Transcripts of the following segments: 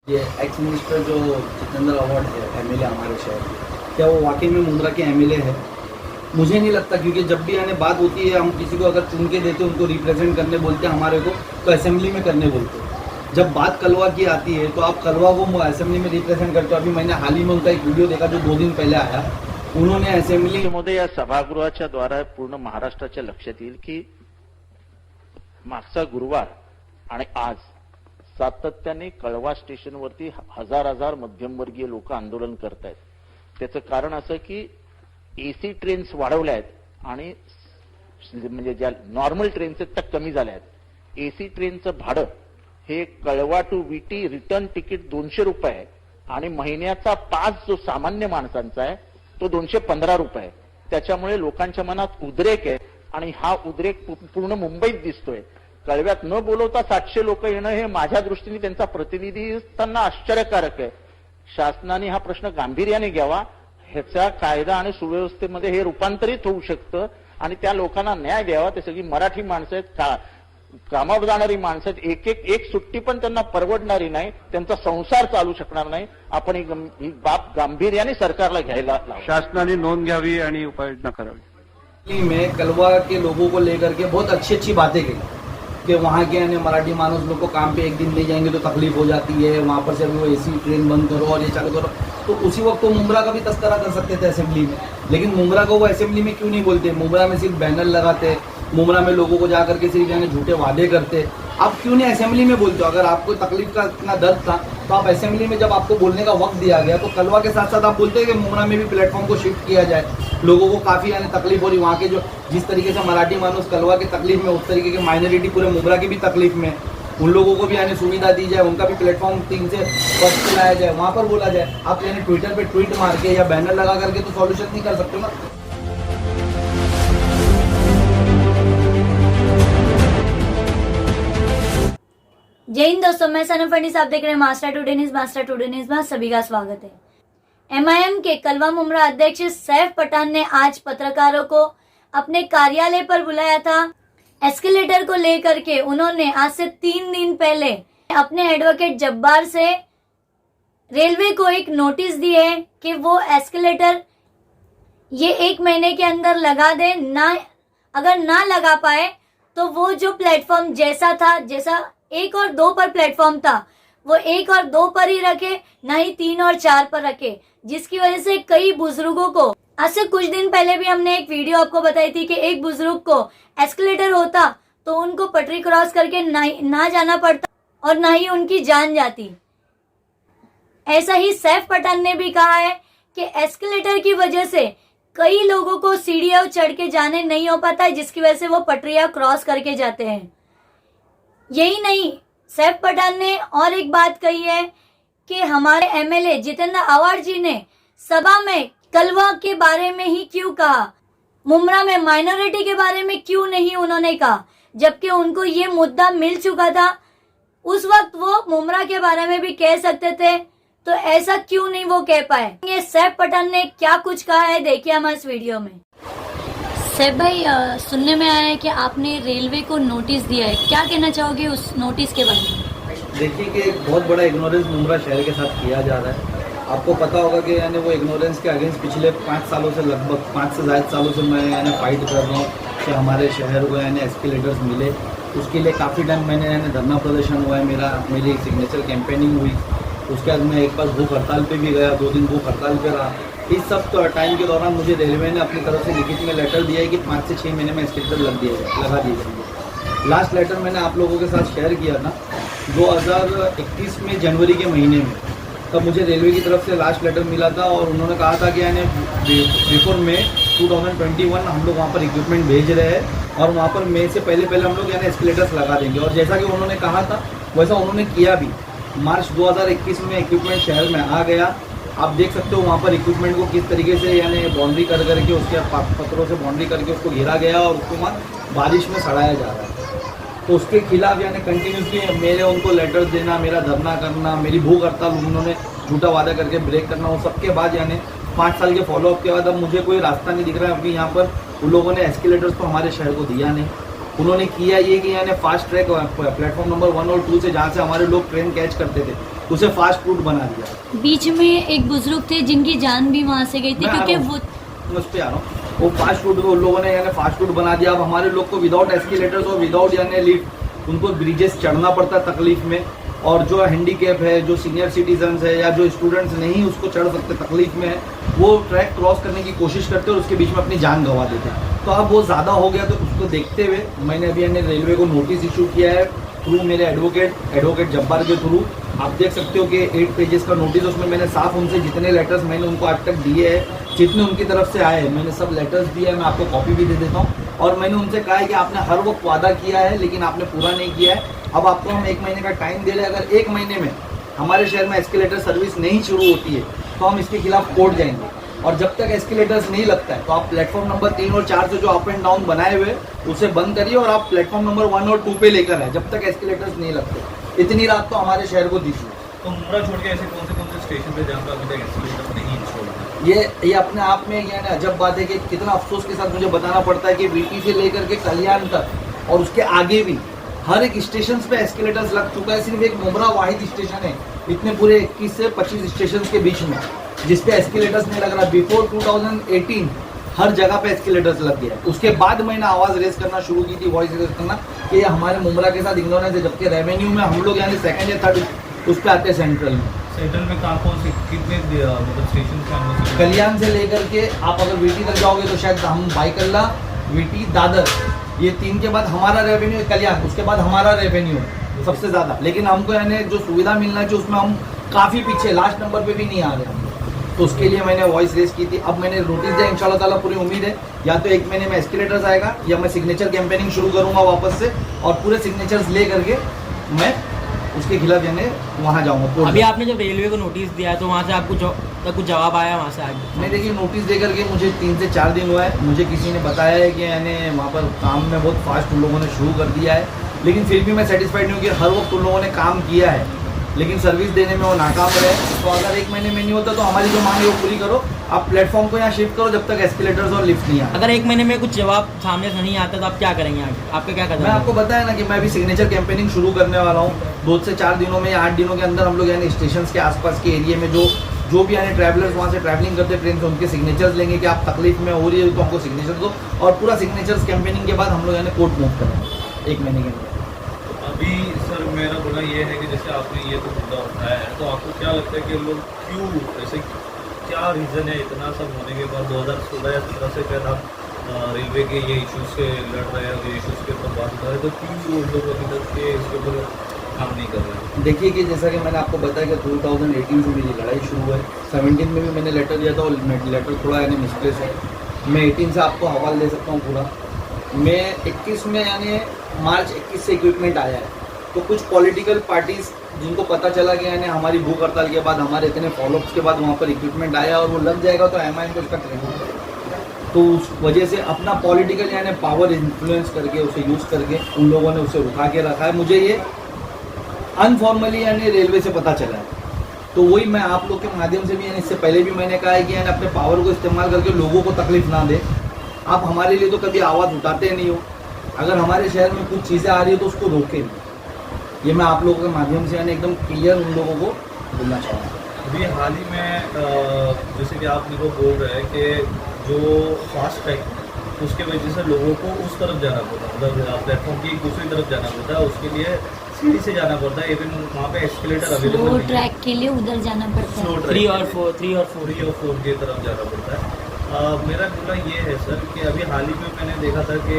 ये ex minister जो Jitendra award है एमएलए हमारे शहर के, क्या वो वाकई में मुंब्रा के एमएलए है? मुझे नहीं लगता, क्योंकि जब भी यानी बात होती है, हम किसी को अगर चुन के देते उनको रिप्रेजेंट करने बोलते हैं हमारे को, तो असेंबली में करने बोलते हैं। जब बात कलवा की आती है तो आप कलवा को असेंबली में रिप्रेजेंट करते हो। अभी मैंने हाल ही में उनका एक वीडियो देखा जो 2 दिन पहले आया, उन्होंने असेंबली मध्ये या सभागृहाच्या द्वारा पूर्ण महाराष्ट्राच्या लक्षात येईल की मागचा गुरुवार आणि आज सातत्याने कळवा स्टेशनवरती हजार मध्यमवर्गीय लोक आंदोलन करतायत। त्याचं कारण असं की एसी ट्रेन्स वाढवल्या आहेत आणि म्हणजे ज्या नॉर्मल ट्रेन्स आहेत त्या कमी झाल्या आहेत। एसी ट्रेनचं भाडं हे कळवा टू विटी रिटर्न तिकीट 200 रुपये आहे आणि महिन्याचा पास जो सामान्य माणसांचा आहे तो 215 रुपये आहे। त्याच्यामुळे लोकांच्या मनात उद्रेक आहे आणि हा उद्रेक पूर्ण मुंबईत दिसतोय। कळव्यात न बोलवता 700 लोक येणं हे माझ्या दृष्टीने त्यांचा प्रतिनिधी असताना आश्चर्यकारक आहे। शासनाने हा प्रश्न गांभीर्याने घ्यावा, ह्याचा कायदा आणि सुव्यवस्थेमध्ये हे रूपांतरित होऊ शकतं आणि त्या लोकांना न्याय द्यावा। ते सगळी मराठी माणसं आहेत, कामावर जाणारी माणसं आहेत, एक सुट्टी पण त्यांना परवडणारी नाही, त्यांचा संसार चालू शकणार नाही। आपण ही बाब गांभीर्याने सरकारला घ्यायला लावा, शासनाने नोंद घ्यावी आणि उपाययोजना करावी। में कलवा के लोगों को लेकर के बहुत अच्छी बातें की कि वहाँ के यानी मराठी मानुस लोग को काम पे एक दिन ले जाएंगे तो तकलीफ हो जाती है, वहाँ पर से अभी वो एसी ट्रेन बंद करो और ये चालू करो। तो उसी वक्त तो मुंब्रा का भी तस्करा कर सकते थे असेंबली में, लेकिन मुंब्रा को वो असेंबली में क्यों नहीं बोलते? मुंब्रा में सिर्फ बैनर लगाते, मुंब्रा में लोगों को जा करके सिर्फ यानी झूठे वादे करते। आप क्यों नहीं असेंबली में बोलते हो? अगर आपको तकलीफ का इतना दर्द था तो आप असेंबली में जब आपको बोलने का वक्त दिया गया तो कलवा के साथ साथ आप बोलते हैं कि मुंब्रा में भी प्लेटफॉर्म को शिफ्ट किया जाए। लोगों को काफ़ी यानी तकलीफ हो रही, वहाँ के जो जिस तरीके से मराठी मानुस कलवा की तकलीफ में, उस तरीके की माइनॉरिटी पूरे मुंब्रा की भी तकलीफ में, उन लोगों को भी यानी सुविधा दी जाए, उनका भी प्लेटफॉर्म 3 से 5 पे लाया जाए, वहाँ पर बोला जाए। आप यानी ट्विटर पे ट्वीट मार के या बैनर लगा करके तो सॉल्यूशन नहीं कर सकते ना। जय हिंद दोस्तों, मैं सनम फर्नीस, आप देख रहे हैं मास्टर टुडे न्यूज में सभी का स्वागत है। एमआईएम के कलवा मुंब्रा अध्यक्ष सैफ पठान ने आज पत्रकारों को अपने कार्यालय पर बुलाया था। एस्केलेटर को लेकर के उन्होंने आज से 3 दिन पहले अपने एडवोकेट जब्बार से रेलवे को एक नोटिस दी है कि वो एस्केलेटर ये 1 महीने के अंदर लगा दे, ना अगर ना लगा पाए तो वो जो प्लेटफॉर्म जैसा था, जैसा 1 और 2 पर प्लेटफॉर्म था, वो 1 और 2 पर ही रखे, ना ही 3 और 4 पर रखे, जिसकी वजह से कई बुजुर्गों को, आज से कुछ दिन पहले भी हमने एक वीडियो आपको बताई थी कि एक बुजुर्ग को एस्केलेटर होता तो उनको पटरी क्रॉस करके ना जाना पड़ता और ना ही उनकी जान जाती। ऐसा ही सैफ पठान ने भी कहा है कि एस्केलेटर की वजह से कई लोगों को सीढ़ियां चढ़ के जाने नहीं हो पाता है, जिसकी वजह से वो पटरियां क्रॉस करके जाते हैं। यही नहीं, सैफ पठान ने और एक बात कही है कि हमारे एमएलए जितेंद्र अवार्ड जी ने सभा में कलवा के बारे में ही क्यों कहा, मुंब्रा में माइनॉरिटी के बारे में क्यों नहीं उन्होंने कहा, जबकि उनको ये मुद्दा मिल चुका था। उस वक्त वो मुंब्रा के बारे में भी कह सकते थे, तो ऐसा क्यों नहीं वो कह पाए? ये सैफ पठान ने क्या कुछ कहा है, देखिए हमारे इस वीडियो में। सैफ भाई, सुनने में आया है कि आपने रेलवे को नोटिस दिया है, क्या कहना चाहोगे उस नोटिस के बारे में? देखिए कि एक बहुत बड़ा इग्नोरेंस मुंब्रा शहर के साथ किया जा रहा है। आपको पता होगा कि यानी वो इग्नोरेंस के अगेंस्ट पिछले 5 सालों से, लगभग 5 से ज़्यादा सालों से मैं यानी फाइट कर रहा हूँ कि हमारे शहर को यानी एस्केलेटर्स मिले। उसके लिए काफ़ी टाइम मैंने यानी धरना प्रदर्शन हुआ है, मेरी सिग्नेचर कैंपेनिंग हुई। उसके बाद मैं एक बार भूख हड़ताल पे भी गया, 2 दिन भूख हड़ताल पे रहा। इस सब टाइम के दौरान मुझे रेलवे ने अपनी तरफ से लिखित में लेटर दिया है कि 5 से 6 महीने में एस्केलेटर लगा दिए जाएंगे। लास्ट लेटर मैंने आप लोगों के साथ शेयर किया था 2021 में, जनवरी के महीने में, तब मुझे रेलवे की तरफ से लास्ट लेटर मिला था और उन्होंने कहा था कि यानी बिफोर मई 2021 हम लोग वहाँ पर इक्विपमेंट भेज रहे हैं और वहाँ पर मई से पहले हम लोग यानी एस्केलेटर्स लगा देंगे। और जैसा कि उन्होंने कहा था वैसा उन्होंने किया भी। मार्च 2021 में इक्विपमेंट शहर में आ गया। आप देख सकते हो वहाँ पर इक्विपमेंट को किस तरीके से यानी बाउंड्री करके, उसके पत्थरों से बाउंड्री करके उसको घेरा गया और उसको वहाँ बारिश में सड़ाया जा रहा है। तो उसके खिलाफ यानी कंटिन्यूसली मेरे उनको लेटर देना, मेरा धरना करना, मेरी भूख हड़ताल उन्होंने झूठा वादा करके ब्रेक करना, वो सबके बाद यानी 5 साल के फॉलोअप के बाद अब मुझे कोई रास्ता नहीं दिख रहा है। अभी यहाँ पर उन लोगों ने एस्केलेटर्स तो हमारे शहर को दिया नहीं। उन्होंने किया ये कि यानी फास्ट ट्रैक प्लेटफॉर्म नंबर 1 और 2 से, जहाँ से हमारे लोग ट्रेन कैच करते थे, उसे फास्ट फूड बना दिया। बीच में एक बुजुर्ग थे जिनकी जान भी वहाँ से गई थी मैं आ क्योंकि रहा हूँ। वो मैं उस पे आ रहा हूँ। वो फास्ट फूड उन लोगों ने यानी फास्ट फूड बना दिया। अब हमारे लोग को विदाउट एस्केलेटर्स और विदाउट यानी लिफ्ट उनको ब्रिजेस चढ़ना पड़ता है तकलीफ में, और जो हैंडीकैप है, जो सीनियर सिटीजन्स है या जो स्टूडेंट्स नहीं उसको चढ़ सकते तकलीफ में है, वो ट्रैक क्रॉस करने की कोशिश करते हैं और उसके बीच में अपनी जान गंवा देते हैं। तो अब वो ज़्यादा हो गया, तो उसको देखते हुए मैंने अभी यानी रेलवे को नोटिस इशू किया है थ्रू मेरे एडवोकेट जब्बार के थ्रू। आप देख सकते हो कि 8 पेजेस का नोटिस, उसमें मैंने साफ उनसे जितने लेटर्स मैंने उनको आज तक दिए हैं, जितने उनकी तरफ से आए हैं, मैंने सब लेटर्स दिए हैं। मैं आपको कॉपी भी दे देता हूँ। और मैंने उनसे कहा है कि आपने हर वक्त वादा किया है लेकिन आपने पूरा नहीं किया है। अब आपको हम 1 महीने का टाइम दे रहे हैं। अगर 1 महीने में हमारे शहर में एस्केलेटर सर्विस नहीं शुरू होती है तो हम इसके खिलाफ कोर्ट जाएंगे। और जब तक एस्केलेटर्स नहीं लगता है तो आप प्लेटफॉर्म नंबर 3 और 4 से जो अप एंड डाउन बनाए हुए उसे बंद करिए और आप प्लेटफॉर्म नंबर 1 और 2 पे लेकर आए जब तक एस्केलेटर्स नहीं लगते। इतनी रात तो हमारे शहर को दीजिए। तो मुमरा छोड़ के ऐसे कौन से स्टेशन पे जहाँ पे अभी तक एस्केलेटर नहीं इंस्टॉल है? ये अपने आप में यानी अजब बात है कि कितना अफसोस के साथ मुझे बताना पड़ता है कि वीटी से लेकर के कल्याण तक और उसके आगे भी हर एक स्टेशन पे एस्केलेटर्स लग चुका है। सिर्फ एक मुमरा वाहिद स्टेशन है इतने पूरे 21 से 25 स्टेशन के बीच में जिसपे एस्केलेटर्स नहीं लग रहा। बिफोर 2018 हर जगह पे एस्केलेटर्स लग गया। उसके बाद मैंने आवाज़ रेस करना शुरू की थी, वॉइस रेस करना, कि ये हमारे मुमरा के साथ इग्नोरेंस है। जबकि रेवेन्यू में हम लोग यानी 2nd या 3rd उस पर आते हैं सेंट्रल में। सेंट्रल में कौन से कितने मतलब स्टेशन से? कल्याण से लेकर के आप अगर वीटी तक जाओगे तो शायद हम बाईकल्ला, वीटी, दादर, ये 3 के बाद हमारा रेवेन्यू कल्याण, उसके बाद हमारा रेवेन्यू सबसे ज़्यादा। लेकिन हमको यानी जो सुविधा मिलना चाहिए उसमें हम काफ़ी पीछे, लास्ट नंबर पे भी नहीं आ रहे हम। तो उसके लिए मैंने वॉइस रेस की थी। अब मैंने नोटिस दिया, इंशाल्लाह ताला पूरी उम्मीद है या तो 1 महीने में एस्केलेटर्स आएगा या मैं सिग्नेचर कैंपेनिंग शुरू करूँगा वापस से और पूरे सिग्नेचर्स ले करके मैं उसके खिलाफ यानी वहाँ जाऊँगा। अभी आपने जब रेलवे को नोटिस दिया तो वहाँ से आपको कुछ जवाब आया वहाँ से आगे? मैं देखिए नोटिस दे करके मुझे 3 से 4 दिन हुआ है। मुझे किसी ने बताया है कि यानी वहाँ पर काम में बहुत फास्ट उन लोगों ने शुरू कर दिया है, लेकिन फिर भी मैं सेटिस्फाइड नहीं हूँ कि हर वक्त उन लोगों ने काम किया है लेकिन सर्विस देने में वो नाकाम रहे। तो अगर 1 महीने में नहीं होता तो हमारी जो मांग है वो पूरी करो। आप प्लेटफॉर्म को यहाँ शिफ्ट करो जब तक एस्केलेटर्स और लिफ्ट नहीं आए। अगर 1 महीने में कुछ जवाब सामने से नहीं आता तो आप क्या करेंगे आगे? आपका क्या कदम? मैं आपको बताया ना कि मैं अभी सिग्नेचर कैंपेनिंग शुरू करने वाला हूँ। 2 से 4 दिनों में या 8 दिनों के अंदर हम लोग यानी स्टेशन के आसपास के एरिया में जो भी यानी ट्रैवलर्स वहाँ से ट्रैवलिंग करते हैं ट्रेन से उनके सिग्नेचर्स लेंगे कि आप तकलीफ में हो रही है तो हमको सिग्नेचर दो, और पूरा सिग्नेचर्स कैंपेनिंग के बाद हम लोग यानी कोर्ट मूव करेंगे 1 महीने के अंदर। अभी सर मेरा बोला ये है कि जैसे आपने ये तो मुद्दा उठाया है तो आपको क्या लगता है कि लोग क्यों, जैसे क्या रीज़न है इतना सब होने के बाद 2016 या 17 से फिर आप रेलवे के ये इश्यूज से लड़ रहे हैं और ये इश्यूज़ के ऊपर बात कर रहे हैं, तो क्यों लोग अभी तक के इसके ऊपर काम नहीं कर रहे हैं? देखिए कि जैसा कि मैंने आपको बताया कि 2018 से मेरी लड़ाई शुरू है। 17 में भी मैंने लेटर दिया था और लेटर थोड़ा यानी मिसप्लेस है। मैं 18 से आपको हवाला दे सकता हूँ पूरा। मैं 21 में यानी मार्च 21 से इक्विपमेंट आया है तो कुछ पॉलिटिकल पार्टीज जिनको पता चला कि यानी हमारी भूख हड़ताल के बाद हमारे इतने फॉलोअप्स के बाद वहाँ पर इक्विपमेंट आया और वो लग जाएगा तो MIM को उसका ट्रेनिंग करेगा। तो उस वजह से अपना पॉलिटिकल यानी पावर इन्फ्लुएंस करके उसे यूज़ करके उन लोगों ने उसे रुका के रखा है। मुझे ये अनफॉर्मली यानी रेलवे से पता चला है। तो वही मैं आप लोग के माध्यम से भी यानी इससे पहले भी मैंने कहा है कि यानी अपने पावर को इस्तेमाल करके लोगों को तकलीफ ना दे। आप हमारे लिए तो कभी आवाज़ उठाते नहीं हो। अगर हमारे शहर में कुछ चीज़ें आ रही है तो उसको रोके नहीं। ये मैं आप लोगों के माध्यम से यानी एकदम क्लियर उन लोगों को बोलना चाहूँगा। अभी हाल ही में जैसे कि आप मेरे को बोल रहे हैं कि जो फास्ट ट्रैक उसके वजह से लोगों को उस तरफ जाना पड़ता है, मतलब प्लेटफॉर्म की दूसरी तरफ जाना पड़ता है, उसके लिए सीढ़ी से जाना पड़ता है। इवन वहाँ पे एस्केलेटर अवेलेबल स्लो नहीं है। ट्रैक के लिए उधर जाना पड़ता है। 3 और 4 की तरफ जाना पड़ता है। मेरा बोला ये है सर कि अभी हाल ही में मैंने देखा था कि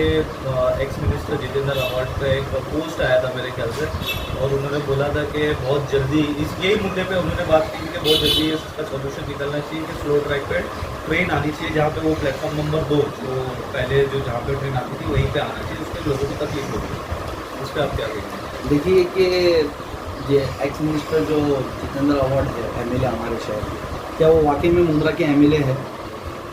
एक्स मिनिस्टर जितेंद्र आवाड का एक पोस्ट आया था मेरे ख्याल से, और उन्होंने बोला था कि बहुत जल्दी यही मुद्दे पे उन्होंने बात की कि बहुत जल्दी इसका सोल्यूशन निकलना चाहिए कि स्लो ट्रैक पे ट्रेन आनी चाहिए जहाँ पे वो प्लेटफॉर्म नंबर 2 जो पहले जो जहाँ पे ट्रेन आती थी वहीं पे आना चाहिए, उसके लोगों को तकलीफ होगी। उस पर आप क्या कहेंगे? देखिए कि ये एक्स मिनिस्टर जो जितेंद्र आवाड है MLA हमारे शहर, क्या वो वाकई में मुंद्रा के MLA है?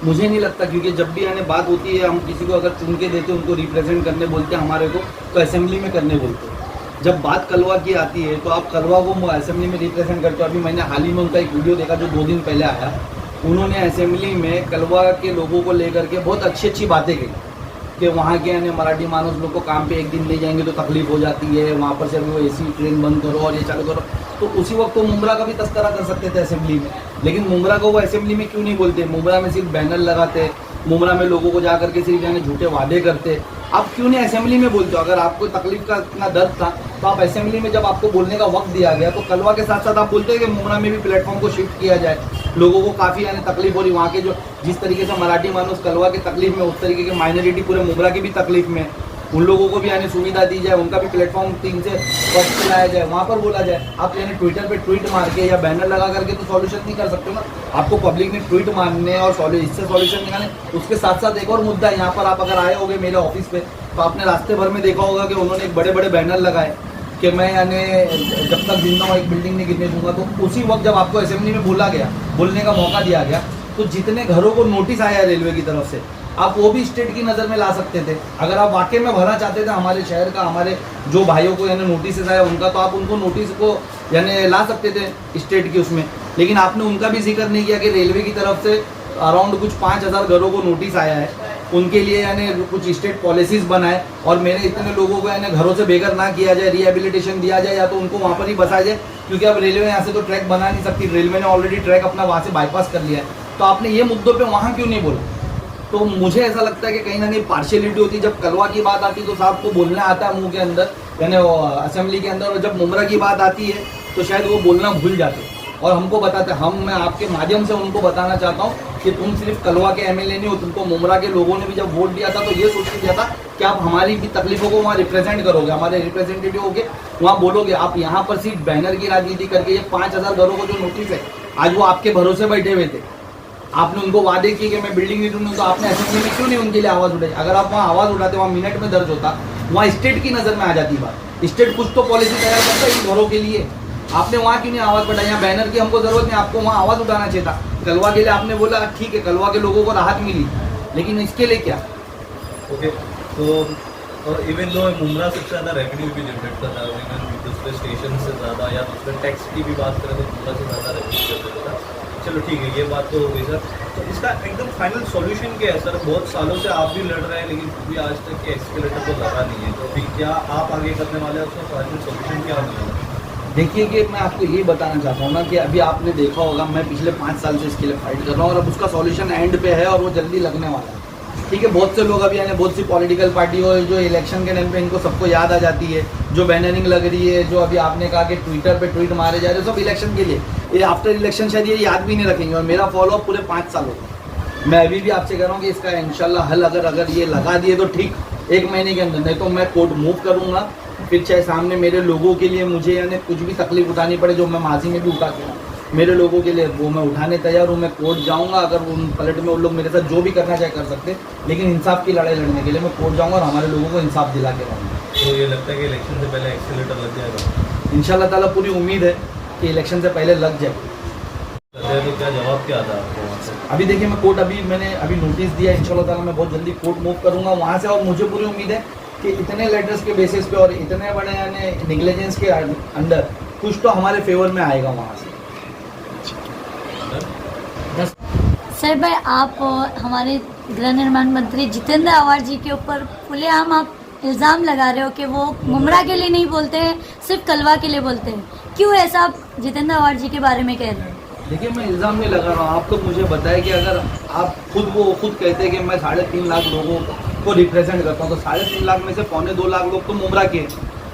मुझे नहीं लगता, क्योंकि जब भी यानी बात होती है हम किसी को अगर चुन के देते उनको रिप्रेजेंट करने बोलते हैं हमारे को तो असेंबली में करने बोलते हैं। जब बात कलवा की आती है तो आप कलवा को असेंबली में रिप्रेजेंट करते हो। अभी मैंने हाल ही में उनका एक वीडियो देखा जो 2 दिन पहले आया। उन्होंने असेंबली में कलवा के लोगों को लेकर के बहुत अच्छी बातें कही कि वहाँ के यानी मराठी मानुस लोग को काम पे एक दिन ले जाएंगे तो तकलीफ हो जाती है, वहाँ पर से अभी वो एसी ट्रेन बंद करो और ये चालू करो। तो उसी वक्त वो मुमरा का भी तस्करा कर सकते थे असेंबली में, लेकिन मुमरा को वो असेंबली में क्यों नहीं बोलते? मुमरा में सिर्फ बैनर लगाते, मुमरा में लोगों को जा करके सिर्फ यानी झूठे वादे करते। आप क्यों नहीं असेंबली में बोलते हो? अगर आपको तकलीफ का इतना दर्द था तो आप असेंबली में जब आपको बोलने का वक्त दिया गया तो कलवा के साथ साथ आप बोलते हैं कि मुमरा में भी प्लेटफॉर्म को शिफ्ट किया जाए। लोगों को काफ़ी यानी तकलीफ हो रही, वहाँ के जो जिस तरीके से मराठी मानुस कलवा की तकलीफ में, उस तरीके की माइनॉरिटी पूरे मुमरा की भी तकलीफ में, उन लोगों को भी यानी सुविधा दी जाए, उनका भी प्लेटफॉर्म 3 से 5 पे लाया जाए, वहाँ पर बोला जाए। आप यानी ट्विटर पे ट्वीट मार के या बैनर लगा करके तो सॉल्यूशन नहीं कर सकते ना। आपको पब्लिक ने ट्वीट मारने और इससे सॉल्यूशन निकालने, उसके साथ साथ एक और मुद्दा है। यहाँ पर आप अगर आए होंगे मेरे ऑफिस पे तो आपने रास्ते भर में देखा होगा कि उन्होंने एक बड़े बड़े बैनर लगाए कि मैं यानी जब तक जिंदा हूँ एक बिल्डिंग नहीं गिरने दूंगा। तो उसी वक्त जब आपको असेंबली में बोला गया, बोलने का मौका दिया गया, तो जितने घरों को नोटिस आया रेलवे की तरफ से, आप वो भी स्टेट की नज़र में ला सकते थे। अगर आप वाकई में भरना चाहते थे हमारे शहर का, हमारे जो भाइयों को यानी नोटिस आया उनका, तो आप उनको नोटिस को यानी ला सकते थे स्टेट की उसमें। लेकिन आपने उनका भी जिक्र नहीं किया कि रेलवे की तरफ से अराउंड कुछ 5000 घरों को नोटिस आया है, उनके लिए यानी कुछ स्टेट पॉलिसीज बनाए और मेरे इतने लोगों को यानी घरों से बेघर ना किया जाए, रिहेबिलिटेशन दिया जाए, या तो उनको वहाँ पर ही बसाया जाए, क्योंकि अब रेलवे यहाँ से तो ट्रैक बना नहीं सकती। रेलवे ने ऑलरेडी ट्रैक अपना वहाँ से बाईपास कर लिया है। तो आपने ये मुद्दों पे वहाँ क्यों नहीं बोला? तो मुझे ऐसा लगता है कि कहीं ना कहीं पार्शियलिटी होती है। जब कलवा की बात आती है तो साहब को बोलना आता है मुंह के अंदर, यानी असेंबली के अंदर, और जब मुमरा की बात आती है तो शायद वो बोलना भूल जाते और हमको बताते। मैं आपके माध्यम से उनको बताना चाहता हूँ कि तुम सिर्फ कलवा के एमएलए नहीं हो, तुमको मुमरा के लोगों ने भी जब वोट दिया था तो ये सोच के दिया था कि आप हमारी भी तकलीफों को वहाँ रिप्रेजेंट करोगे, हमारे रिप्रेजेंटेटिव होगे, वहाँ बोलोगे। आप यहाँ पर सिर्फ बैनर की राजनीति करके ये 5000 घरों को जो नोटिस है, आज वो आपके भरोसे बैठे हुए थे, आपने उनको वादे किए कि मैं बिल्डिंग नहीं दूंगा, तो आपने असेंबली में क्यों नहीं उनके लिए आवाज़ उठाई? अगर आप वहाँ आवाज़ उठाते, वहाँ मिनट में दर्ज होता, वहाँ स्टेट की नज़र में आ जाती बात। स्टेट कुछ तो पॉलिसी तैयार करता है इन घरों के लिए, आपने वहाँ क्यों नहीं आवाज़ बढ़ाई? यहाँ बैनर की हमको ज़रूरत नहीं, आपको वहाँ आवाज़ उठाना चाहिए था। कलवा के लिए आपने बोला ठीक है, कलवा के लोगों को राहत मिली, लेकिन इसके लिए क्या? ओके, तो और इवन दो मुमरा सबसे ज़्यादा रेवेन्यू भी जनरेट करता है, इवन दूसरे स्टेशन से ज़्यादा, या दूसरे टैक्स की भी बात करें तो मुमरा से ज़्यादा रेवेन्यू जनरेट करता है। चलो ठीक है, ये बात तो हो गई सर। तो इसका एकदम फाइनल सॉल्यूशन क्या है सर? बहुत सालों से आप भी लड़ रहे हैं, लेकिन फिर भी आज तक के एस्केलेटर तो लगा नहीं है, तो अभी क्या आप आगे करने वाले हैं? उसका फाइनल सॉल्यूशन क्या होने वाला है? देखिए कि मैं आपको ये बताना चाहता हूँ ना कि अभी आपने देखा होगा मैं पिछले 5 साल से इसके लिए फाइट कर रहा हूँ और अब उसका सॉल्यूशन एंड पे है और वो जल्दी लगने वाला है। ठीक है, बहुत से लोग अभी यानी बहुत सी पॉलिटिकल पार्टी हो जो इलेक्शन के टाइम पे इनको सबको याद आ जाती है, जो बैनरिंग लग रही है, जो अभी आपने कहा कि ट्विटर पे ट्वीट मारे जा रहे हैं, सब इलेक्शन के लिए। ये आफ्टर इलेक्शन शायद ये याद भी नहीं रखेंगे और मेरा फॉलोअप पूरे 5 साल होगा। मैं अभी भी आपसे कह रहा हूँ कि इसका इंशाल्लाह हल अगर ये लगा दिए तो ठीक 1 महीने के अंदर, नहीं तो मैं कोर्ट मूव करूँगा। फिर चाहे सामने मेरे लोगों के लिए मुझे यानी कुछ भी तकलीफ उठानी पड़े, जो मैं माजी में भी उठा के मेरे लोगों के लिए, वो मैं उठाने तैयार हूँ। मैं कोर्ट जाऊँगा, अगर उन पलट में उन लोग मेरे साथ जो भी करना चाहे कर सकते, लेकिन इंसाफ की लड़ाई लड़ने के लिए मैं कोर्ट जाऊँगा और हमारे लोगों को इंसाफ दिला के रहूँगा। तो ये लगता है कि इलेक्शन से पहले एक्सीलेटर लग जाएगा? इंशाल्लाह ताला पूरी उम्मीद है कि इलेक्शन से पहले लग जाए। तो क्या जवाब क्या आता है आपको वहाँ से? अभी देखिए मैं कोर्ट मैंने अभी नोटिस दिया, इंशाल्लाह ताला मैं बहुत जल्दी कोर्ट मूव करूँगा वहाँ से। और मुझे पूरी उम्मीद है कि इतने लेटर्स के बेसिस पे और इतने बड़े यानी निगलेजेंस के अंडर कुछ तो हमारे फेवर में आएगा वहाँ से। सर भाई, आप हमारे गृह निर्माण मंत्री जितेंद्र आवाड़ जी के ऊपर खुलेआम आप इल्ज़ाम लगा रहे हो कि वो मुमरा के लिए नहीं बोलते हैं, सिर्फ कलवा के लिए बोलते हैं। क्यों ऐसा आप जितेंद्र आवाड़ जी के बारे में कह रहे हैं? देखिए मैं इल्ज़ाम नहीं लगा रहा हूँ, आप तो मुझे बताएं कि अगर आप खुद कहते हैं कि मैं 3.5 लाख लोगों को रिप्रेजेंट करता हूँ, तो 3.5 लाख में से 2.25 लाख लोग तो मुमरा के,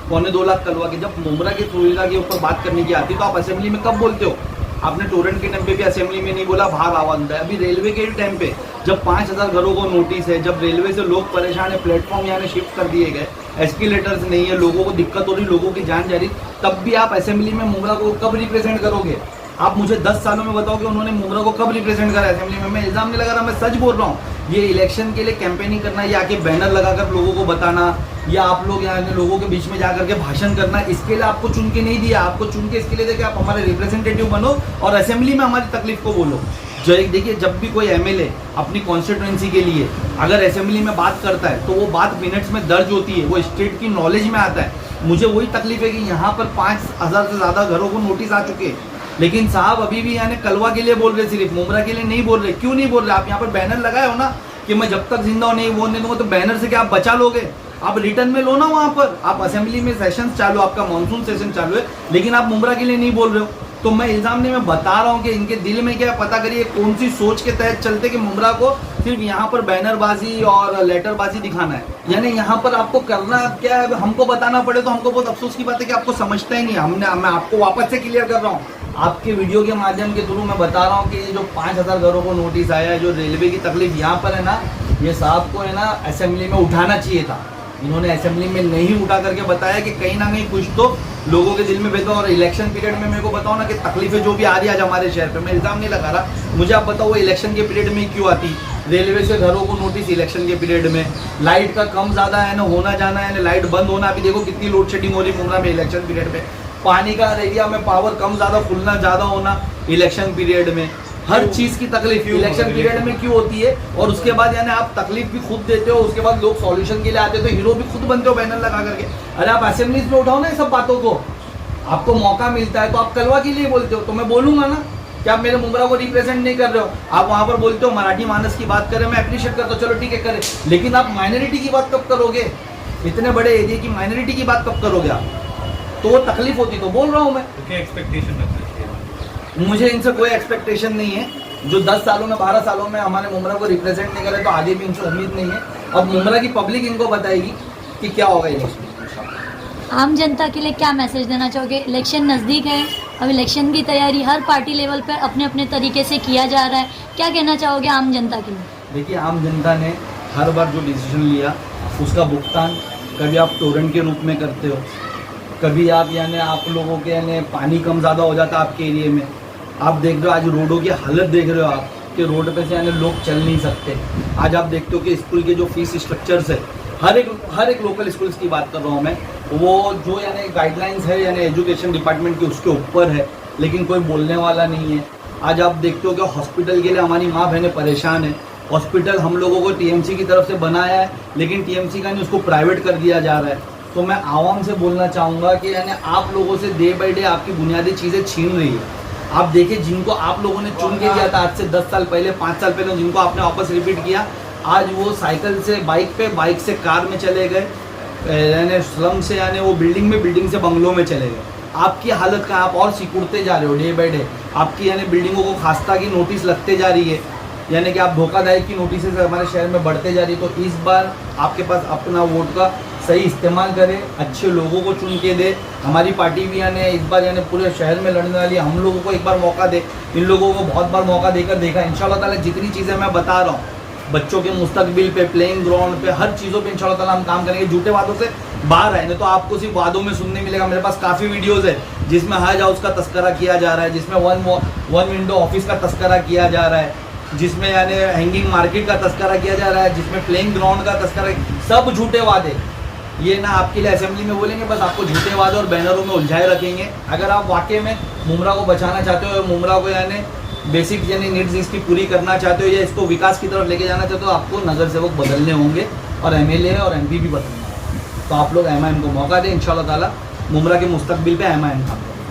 2.25 लाख कलवा के। जब मुमरा की सुविधा के ऊपर बात करने की आती तो आप असेंबली में कब बोलते हो? आपने टोरेंट के टाइम पे भी असेंबली में नहीं बोला, बाहर आवाज़ है। अभी रेलवे के टाइम पे जब 5000 घरों को नोटिस है, जब रेलवे से लोग परेशान है, प्लेटफॉर्म यहाँ शिफ्ट कर दिए गए, एस्केलेटर्स नहीं है, लोगों को दिक्कत हो रही, लोगों की जान जा रही, तब भी आप असेंबली में मुमरा को कब रिप्रेजेंट करोगे? आप मुझे 10 सालों में बताओ कि उन्होंने मुमरा को कब रिप्रेजेंट करा असेंबली में? मैं इल्ज़ाम नहीं लगा रहा, मैं सच बोल रहा हूँ। ये इलेक्शन के लिए कैंपेनिंग करना या आके बैनर लगाकर लोगों को बताना या आप लोग यहाँ लोगों के बीच में जाकर के भाषण करना, इसके लिए आपको चुन के नहीं दिया। आपको चुन के इसके लिए देखिए आप हमारे रिप्रेजेंटेटिव बनो और असेंबली में हमारी तकलीफ को बोलो। जो एक देखिए, जब भी कोई एमएलए अपनी कॉन्स्टिट्यूएंसी के लिए अगर असेंबली में बात करता है तो वो बात मिनट्स में दर्ज होती है, वो स्टेट की नॉलेज में आता है। मुझे वही तकलीफ है कि यहाँ पर 5000 से ज़्यादा घरों को नोटिस आ चुके हैं, लेकिन साहब अभी भी यानी कलवा के लिए बोल रहे, सिर्फ मुमरा के लिए नहीं बोल रहे। क्यों नहीं बोल रहे? आप यहाँ पर बैनर लगाए हो ना, कि मैं जब तक जिंदा नहीं वो नहीं दूंगा, तो बैनर से क्या आप बचा लोगे? आप रिटर्न में लो ना वहां पर। आप असेंबली में सेशन चालू, आपका मानसून सेशन चालू है, लेकिन आप मुमरा के लिए नहीं बोल रहे हो। तो मैं इल्जाम नहीं, मैं बता रहा हूँ कि इनके दिल में क्या है, पता करिए कौन सी सोच के तहत चलते कि मुमरा को सिर्फ यहाँ पर बैनरबाजी और लेटरबाजी दिखाना है। यानी यहाँ पर आपको करना क्या है, हमको बताना पड़े तो हमको बहुत अफसोस की बात है कि आपको समझता ही नहीं। मैं आपको वापस से क्लियर कर रहा हूँ, आपके वीडियो के माध्यम के थ्रू मैं बता रहा हूँ कि ये जो 5000 घरों को नोटिस आया है, जो रेलवे की तकलीफ यहाँ पर है ना, ये साहब को है ना असेंबली में उठाना चाहिए था। इन्होंने असेंबली में नहीं उठा करके बताया कि कहीं ना कहीं कुछ तो लोगों के दिल में बेहतर। और इलेक्शन पीरियड में मेरे को बताओ ना कि तकलीफें जो भी आ रही है आज हमारे शहर पे, मैं इल्जाम नहीं लगा रहा, मुझे आप बताओ वो इलेक्शन के पीरियड में क्यों आती? रेलवे से घरों को नोटिस इलेक्शन के पीरियड में, लाइट का कम ज़्यादा है ना होना जाना है ना, लाइट बंद होना, अभी देखो कितनी लोड शेडिंग हो रही मुमरा में इलेक्शन पीरियड में। पानी का एरिया में पावर कम ज़्यादा खुलना ज़्यादा होना इलेक्शन पीरियड में। हर चीज की तकलीफ इलेक्शन पीरियड में क्यों होती है? और उसके बाद यानी आप तकलीफ भी खुद देते हो, उसके बाद लोग सॉल्यूशन के लिए आते हो, तो हीरो भी खुद बनते हो बैनर लगा करके। अरे आप असेंबलीज में उठाओ ना ये सब बातों को, आपको मौका मिलता है तो आप कलवा के लिए बोलते हो, तो मैं बोलूंगा ना कि आप मेरे मुमरा को रिप्रेजेंट नहीं कर रहे हो। आप वहां पर बोलते हो मराठी मानस की बात करें, मैं अप्रिशिएट करता हूँ, चलो ठीक है करें, लेकिन आप माइनॉरिटी की बात कब करोगे? इतने बड़े एरिया की माइनॉरिटी की बात कब करोगे आप? तो वो तकलीफ होती, तो बोल रहा हूँ मैं। क्या एक्सपेक्टेशन रखना चाहिए? मुझे इनसे कोई एक्सपेक्टेशन नहीं है। जो 10 सालों में 12 सालों में हमारे मुमरा को रिप्रेजेंट नहीं करे, तो आगे भी इनसे उम्मीद नहीं है। अब मुमरा की पब्लिक इनको बताएगी कि क्या होगा इलेक्शन। आम जनता के लिए क्या मैसेज देना चाहोगे? इलेक्शन नज़दीक है, अब इलेक्शन की तैयारी हर पार्टी लेवल पर अपने अपने तरीके से किया जा रहा है, क्या कहना चाहोगे आम जनता के लिए? देखिए, आम जनता ने हर बार जो डिसीजन लिया उसका भुगतान कभी आप टोरेंट के रूप में करते हो, कभी आप यानी आप लोगों के यानी पानी कम ज़्यादा हो जाता है आपके एरिए में। आप देख रहे हो आज रोडों की हालत देख रहे हो आप कि रोड पे से यानी लोग चल नहीं सकते। आज आप देखते हो कि स्कूल के जो फीस स्ट्रक्चर्स है, हर एक लोकल स्कूल्स की बात कर रहा हूँ मैं, वो जो यानी गाइडलाइंस है यानी एजुकेशन डिपार्टमेंट की उसके ऊपर है, लेकिन कोई बोलने वाला नहीं है। आज आप देखते हो कि हॉस्पिटल के लिए हमारी माँ बहनें परेशान है। हॉस्पिटल हम लोगों को टीएमसी की तरफ से बनाया है, लेकिन टीएमसी का नहीं उसको प्राइवेट कर दिया जा रहा है। तो मैं आवाम से बोलना चाहूँगा कि यानी आप लोगों से डे बाई डे आपकी बुनियादी चीज़ें छीन रही है। आप देखिए, जिनको आप लोगों ने चुन के दिया था आज से 10 साल पहले 5 साल पहले, जिनको आपने वापस रिपीट किया, आज वो साइकिल से बाइक से कार में चले गए, यानी स्लम से यानी वो बिल्डिंग से बंगलों में चले गए। आपकी हालत का आप और सिकुड़ते जा रहे हो डे बाई डे। आपकी यानी बिल्डिंगों को खास्ता की नोटिस लगते जा रही है, यानी कि आप धोखादायक की नोटिस हमारे शहर में बढ़ते जा रही है। तो इस बार आपके पास अपना वोट का सही इस्तेमाल करें, अच्छे लोगों को चुन के दे। हमारी पार्टी भी यानी इस बार यानी पूरे शहर में लड़ने वाली है, हम लोगों को एक बार मौका दे। इन लोगों को बहुत बार मौका देकर देखा, इंशाल्लाह ताला जितनी चीज़ें मैं बता रहा हूँ, बच्चों के मुस्तकबिल पे, प्लेइंग ग्राउंड पे, हर चीज़ों पे इंशाल्लाह ताला हम काम करेंगे। झूठे वादों से बाहर आए, नहीं तो आपको सिर्फ वादों में सुनने मिलेगा। मेरे पास काफ़ी वीडियोज़ है जिसमें हज हाउस का तस्करा किया जा रहा है, जिसमें वन विंडो ऑफिस का तस्करा किया जा रहा है, जिसमें यानी हैंगिंग मार्केट का तस्करा किया जा रहा है, जिसमें प्लेइंग ग्राउंड का तस्करा, सब झूठे वादे। ये ना आपके लिए असेंबली में बोलेंगे, बस आपको झूठे वादे और बैनरों में उलझाए रखेंगे। अगर आप वाकई में मुमरा को बचाना चाहते हो, मुमरा को यानी बेसिक यानी नीड्स इसकी पूरी करना चाहते हो, या इसको विकास की तरफ लेके जाना चाहते हो, आपको नज़र सेवक बदलने होंगे और एमएलए और एमपी भी बदलना है। तो आप लोग एमआईएम को मौका दें, इंशाल्लाह ताला मुमरा के मुस्तकबिल पे एमआईएम काम करें।